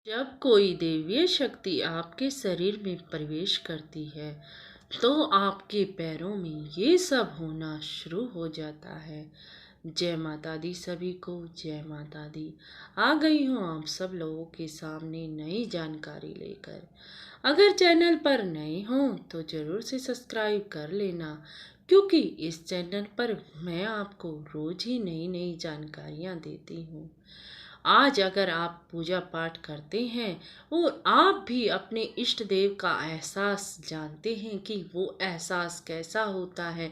जब कोई दैवीय शक्ति आपके शरीर में प्रवेश करती है तो आपके पैरों में ये सब होना शुरू हो जाता है। जय माता दी सभी को, जय माता दी। आ गई हूँ आप सब लोगों के सामने नई जानकारी लेकर। अगर चैनल पर नए हों तो ज़रूर से सब्सक्राइब कर लेना, क्योंकि इस चैनल पर मैं आपको रोज ही नई नई जानकारियाँ देती हूँ। आज अगर आप पूजा पाठ करते हैं और आप भी अपने इष्ट देव का एहसास जानते हैं कि वो एहसास कैसा होता है,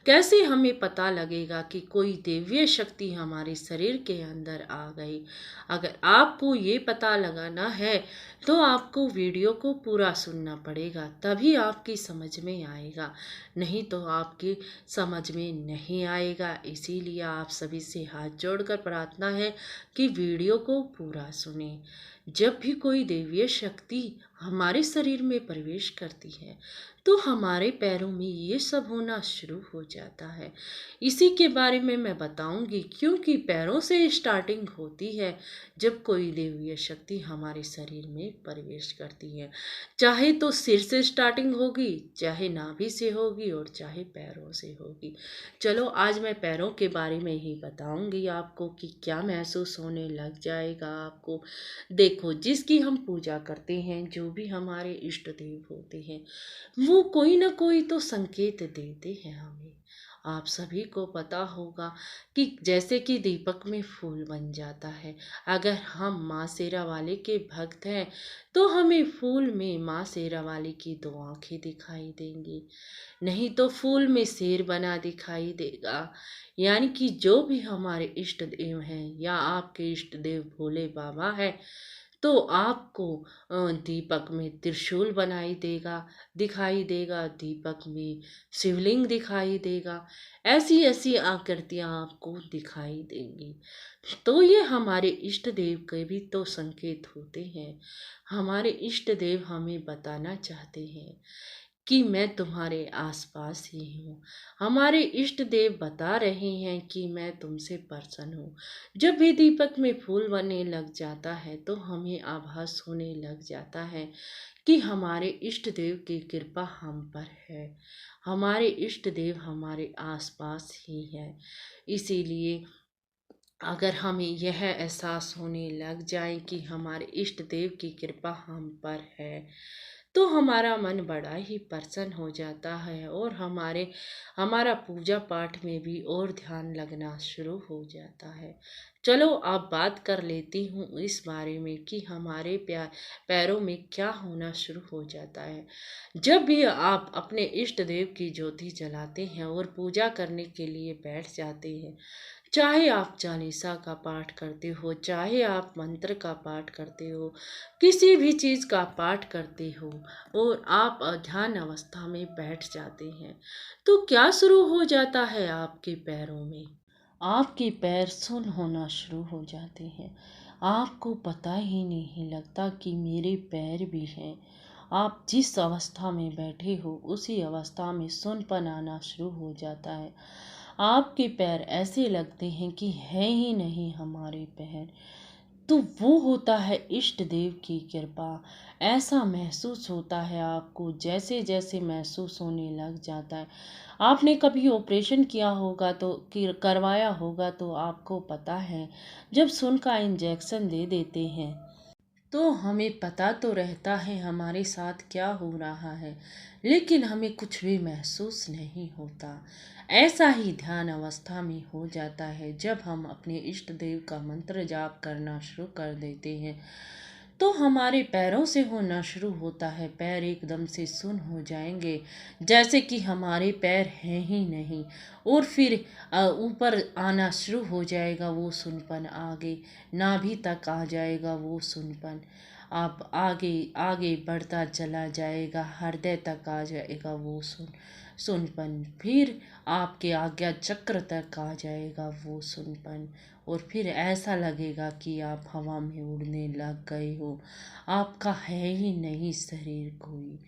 कैसे हमें पता लगेगा कि कोई दैवीय शक्ति हमारे शरीर के अंदर आ गई। अगर आपको ये पता लगाना है तो आपको वीडियो को पूरा सुनना पड़ेगा, तभी आपकी समझ में आएगा, नहीं तो आपकी समझ में नहीं आएगा। इसीलिए आप सभी से हाथ जोड़कर प्रार्थना है कि वीडियो को पूरा सुने। जब भी कोई दैवीय शक्ति हमारे शरीर में प्रवेश करती है तो हमारे पैरों में ये सब होना शुरू हो जाता है। इसी के बारे में मैं बताऊंगी, क्योंकि पैरों से स्टार्टिंग होती है जब कोई दैवीय शक्ति हमारे शरीर में प्रवेश करती है। चाहे तो सिर से स्टार्टिंग होगी, चाहे नाभि से होगी और चाहे पैरों से होगी। चलो आज मैं पैरों के बारे में ही बताऊंगी आपको कि क्या महसूस होने लग जाएगा आपको। देखो, जिसकी हम पूजा करते हैं, जो भी हमारे इष्ट देव होते हैं, वो कोई ना कोई तो संकेत देते हैं हमें। आप सभी को पता होगा कि जैसे कि दीपक में फूल बन जाता है। अगर हम माँ शेरा वाली के भक्त हैं तो हमें फूल में माँ शेरा वाली की दो आंखें दिखाई देंगी, नहीं तो फूल में शेर बना दिखाई देगा। यानी कि जो भी हमारे इष्ट देव हैं या आपके इष्ट देव भोले बाबा है, तो आपको दीपक में त्रिशूल दिखाई देगा, दीपक में शिवलिंग दिखाई देगा। ऐसी ऐसी आकृतियां आपको दिखाई देंगी। तो ये हमारे इष्ट देव के भी तो संकेत होते हैं। हमारे इष्ट देव हमें बताना चाहते हैं कि मैं तुम्हारे आसपास ही हूँ। हमारे इष्ट देव बता रहे हैं कि मैं तुमसे प्रसन्न हूँ। जब भी दीपक में फूल बनने लग जाता है तो हमें आभास होने लग जाता है कि हमारे इष्ट देव की कृपा हम पर है। हमारे इष्ट देव हमारे आसपास ही है। इसीलिए अगर हमें यह एहसास होने लग जाए कि हमारे इष्ट देव की कृपा हम पर है, तो हमारा मन बड़ा ही प्रसन्न हो जाता है और हमारा पूजा पाठ में भी और ध्यान लगना शुरू हो जाता है। चलो अब बात कर लेती हूँ इस बारे में कि हमारे पैरों में क्या होना शुरू हो जाता है। जब भी आप अपने इष्ट देव की ज्योति जलाते हैं और पूजा करने के लिए बैठ जाते हैं, चाहे आप चालीसा का पाठ करते हो, चाहे आप मंत्र का पाठ करते हो, किसी भी चीज़ का पाठ करते हो और आप ध्यान अवस्था में बैठ जाते हैं, तो क्या शुरू हो जाता है आपके पैरों में? आपके पैर सुन्न होना शुरू हो जाते हैं। आपको पता ही नहीं लगता कि मेरे पैर भी हैं। आप जिस अवस्था में बैठे हो उसी अवस्था में सुनपन आना शुरू हो जाता है। आपके पैर ऐसे लगते हैं कि है ही नहीं हमारे पैर। तो वो होता है इष्ट देव की कृपा। ऐसा महसूस होता है आपको, जैसे जैसे महसूस होने लग जाता है। आपने कभी ऑपरेशन किया होगा तो करवाया होगा तो आपको पता है, जब सुन का इंजेक्शन दे देते हैं तो हमें पता तो रहता है हमारे साथ क्या हो रहा है, लेकिन हमें कुछ भी महसूस नहीं होता। ऐसा ही ध्यान अवस्था में हो जाता है जब हम अपने इष्ट देव का मंत्र जाप करना शुरू कर देते हैं। तो हमारे पैरों से होना शुरू होता है। पैर एकदम से सुन्न हो जाएंगे, जैसे कि हमारे पैर हैं ही नहीं। और फिर ऊपर आना शुरू हो जाएगा वो सुनपन, आगे नाभि तक आ जाएगा वो सुनपन। आप आगे आगे बढ़ता चला जाएगा, हृदय तक आ जाएगा वो सुनपन। फिर आपके आज्ञा चक्र तक आ जाएगा वो सुनपन। और फिर ऐसा लगेगा कि आप हवा में उड़ने लग गए हो, आपका है ही नहीं शरीर कोई।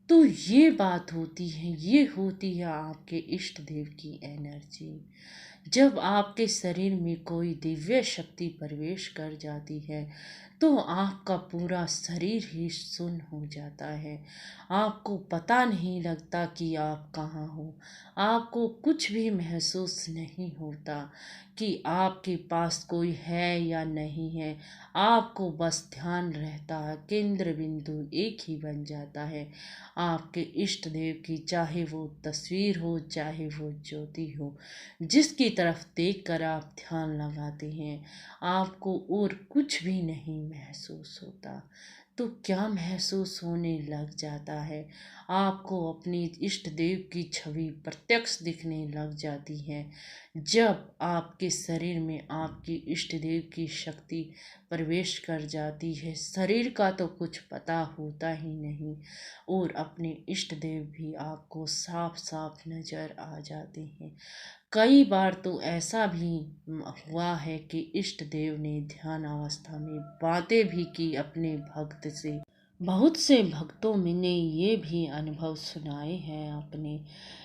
तो ये बात होती है, ये होती है आपके इष्ट देव की एनर्जी। जब आपके शरीर में कोई दिव्य शक्ति प्रवेश कर जाती है तो आपका पूरा शरीर ही सुन्न हो जाता है। आपको पता नहीं लगता कि आप कहाँ हो। आपको कुछ भी महसूस नहीं होता कि आपके पास कोई है या नहीं है। आपको बस ध्यान रहता है, केंद्र बिंदु एक ही बन जाता है आपके इष्ट देव की, चाहे वो तस्वीर हो चाहे वो ज्योति हो, जिसकी तरफ देखकर आप ध्यान लगाते हैं आपको और कुछ भी नहीं महसूस होता। तो क्या महसूस होने लग जाता है? आपको अपनी इष्ट देव की छवि प्रत्यक्ष दिखने लग जाती है। जब आपके शरीर में आपकी इष्ट देव की शक्ति प्रवेश कर जाती है, शरीर का तो कुछ पता होता ही नहीं और अपने इष्ट देव भी आपको साफ साफ नजर आ जाते हैं। कई बार तो ऐसा भी हुआ है कि इष्ट देव ने ध्यान अवस्था में बातें भी की अपने भक्त से। बहुत से भक्तों में ने ये भी अनुभव सुनाए हैं आपने।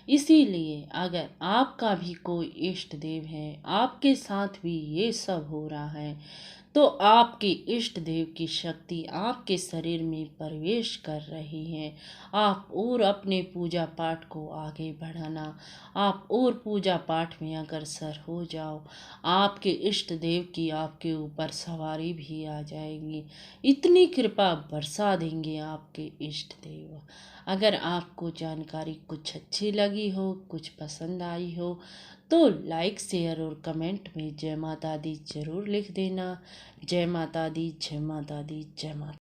इसीलिए अगर आपका भी कोई इष्ट देव है, आपके साथ भी ये सब हो रहा है, तो आपके इष्ट देव की शक्ति आपके शरीर में प्रवेश कर रही है। आप और अपने पूजा पाठ को आगे बढ़ाना, आप और पूजा पाठ में अग्रसर हो जाओ। आपके इष्ट देव की आपके ऊपर सवारी भी आ जाएगी। इतनी कृपा बरसा देंगे आपके इष्ट देव। अगर आपको जानकारी कुछ अच्छी लगी हो, कुछ पसंद आई हो, तो लाइक शेयर और कमेंट में जय माता दी जरूर लिख देना। जय माता दी, जय माता दी, जय माता।